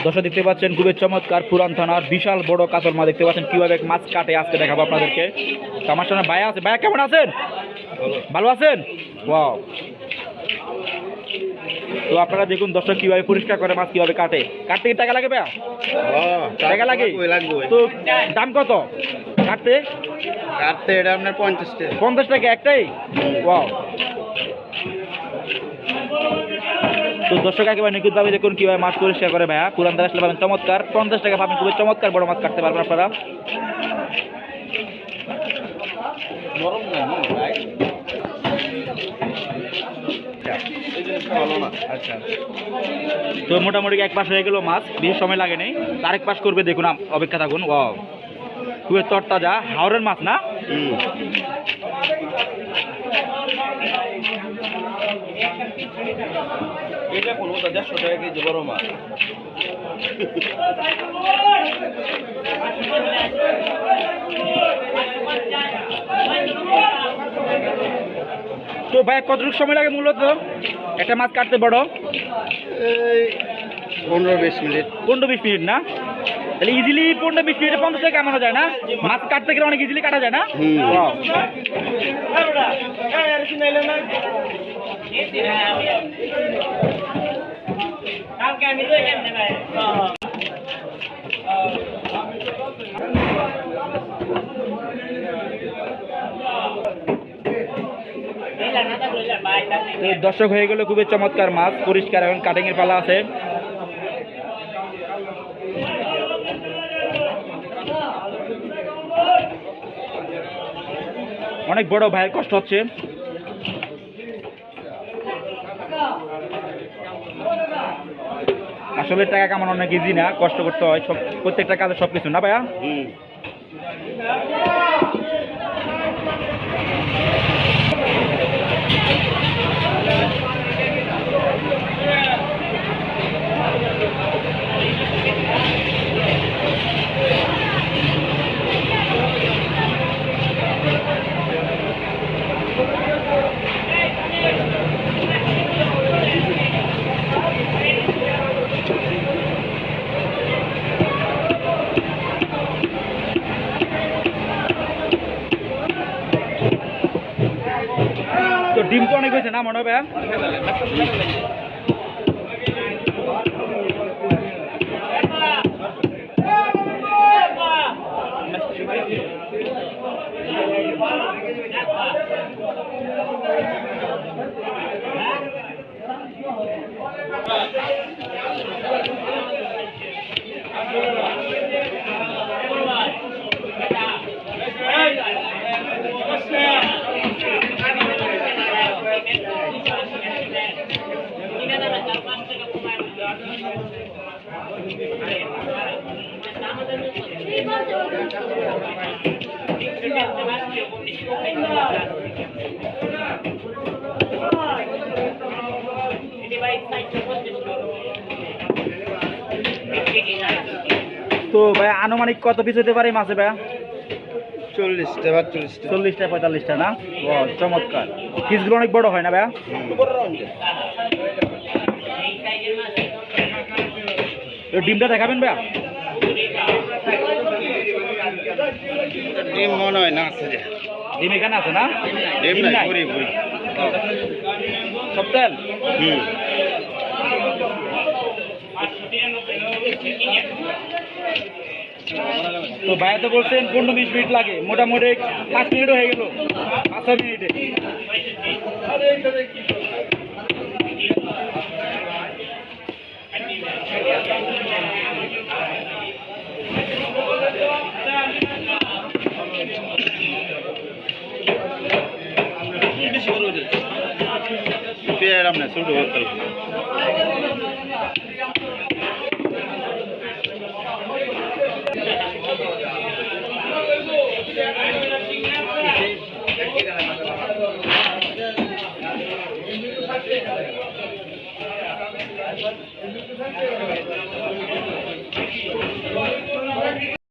দর্শক দেখতে পাচ্ছেন খুবই চমৎকার পুরান থানার বিশাল বড় কাতল মাছ দেখতে পাচ্ছেন কিভাবে মাছ কাটে আজকে দেখাবো আপনাদেরকে। আমার সামনে ভাইয়া আছে। ভাইয়া কেমন আছেন? ভালো আছেন? ওয়াও। তো আপনারা দেখুন দর্শক কিভাবে পরিষ্কার করে মাছ কিভাবে কাটে। কাটতে কি টাকা লাগে ভাইয়া? টাকা লাগে। তো দাম কত কাটতে? কাটতে এটা আপনার 50 টাকা। 50 টাকা একটাই? ওয়াও। তো দর্শক একেবারে নিখুঁতভাবে দেখুন কিভাবে মাছ পরিষ্কার করে ভাইয়া। পুরান ধারা আসলে পাবেন চমৎকার 50 টাকা পাবেন খুবই চমৎকার বড় মাছ কাটতে পারবেন আপনারা। নরম না ভাই, আচ্ছা, তো মোটামুটি এক পাশ হয়ে গেল মাছ, বেশি সময় লাগে নেই। আরেক পাশ করবে দেখুন, অপেক্ষা থাকুন। ওয়াও, খুবই তরতাজা হাওরের মাছ না? এটা কোনো 150 টাকা কেজি বড় মাছ। তো ভাই কতটুকু সময় লাগে মূলত একটা মাছ কাটতে বড়? এই 15-20 মিনিট। 15-20 মিনিট না? তাহলে ইজিলি 15-20 মিনিটে 50 টাকা কামানো যায় না? মাছ কাটতে গেলে অনেক ইজিলি কাটা যায় না? দর্শক হয়ে গেল খুবই চমৎকার মাছ পরিষ্কার, এখন কাটিং এর পালা আছে। অনেক বড় ভাইয়ের কষ্ট হচ্ছে। আসলে টাকা কামানো অনেক ইজি না, কষ্ট করতে হয় সব, প্রত্যেকটা কাজে সবকিছু না ভাইয়া। তো ডিম তো অনেক হয়েছে না মনে হবে? তো ভাই আনুমানিক কত পিস হতে পারে মাছে ভাইয়া? 40টা বা 40টা। 40টা 45টা না? ও চমৎকার। পিসগুলো অনেক বড় হয় না ভাইয়া? ডিমটা দেখাবেন ভাইয়া? ডিম মনে হয় না আছে। ডিম এখানে আছে না? ডিম নাই, পুরি পুরি সব তেল। তো ভাইয়া তো বলছেন 15-20 মিনিট লাগে, মোটামুটি 5 মিনিটও হয়ে গেল, 5 মিনিটে। পেয়ার আমরা ছোট